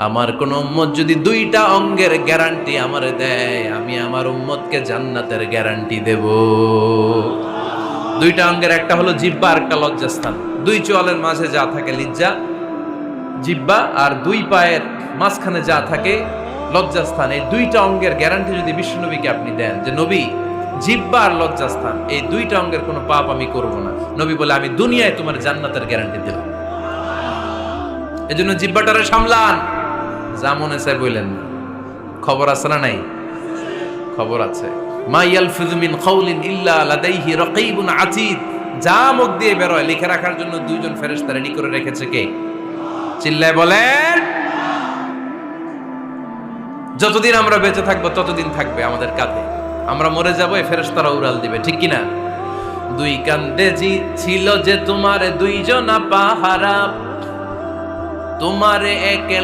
আমার কোন উম্মত যদি দুইটা অঙ্গের গ্যারান্টি আমারে দেয়, আমি আমার উম্মতকে জান্নাতের গ্যারান্টি দেব। দুইটা অঙ্গের একটা হলো জিহ্বা আর একটা লজ্জাস্থান। দুই চোয়ালের মাঝে যা থাকে লিজ্জা জিহ্বা, আর দুই পায়ের মাঝখানে যা থাকে লজ্জাস্থান। এই দুইটা অঙ্গের গ্যারান্টি যদি বিশ্বনবীকে আপনি দেন যে নবী জিহ্বা আর লজ্জাস্থান এই দুইটা অঙ্গের কোনো পাপ আমি করব না, নবী বলে আমি দুনিয়ায় তোমার জান্নাতের গ্যারান্টি দেব। এজন্য জিহ্বাটারে সামলান, যা মনে চায় বললেন না। খবর আছে না নাই? খবর আছে। মা ইয়ালফিযু মিন কাউলিন ইল্লা লাদাইহি রাকীবুন আতীদ। যা মুখ দিয়ে বের হয় লিখে রাখার জন্য দুইজন ফেরেশতা রেডি করে রেখেছে কে? চিল্লায় বলেন। যতদিন আমরা বেঁচে থাকবো ততদিন থাকবে আমাদের কাঁধে। আমরা মরে যাবো, এই ফেরেশতারা উড়াল দিবে, ঠিক কি না? দুই কান্দে জি ছিল যে তোমার দুইজনা পাহারা, তোমারে একলা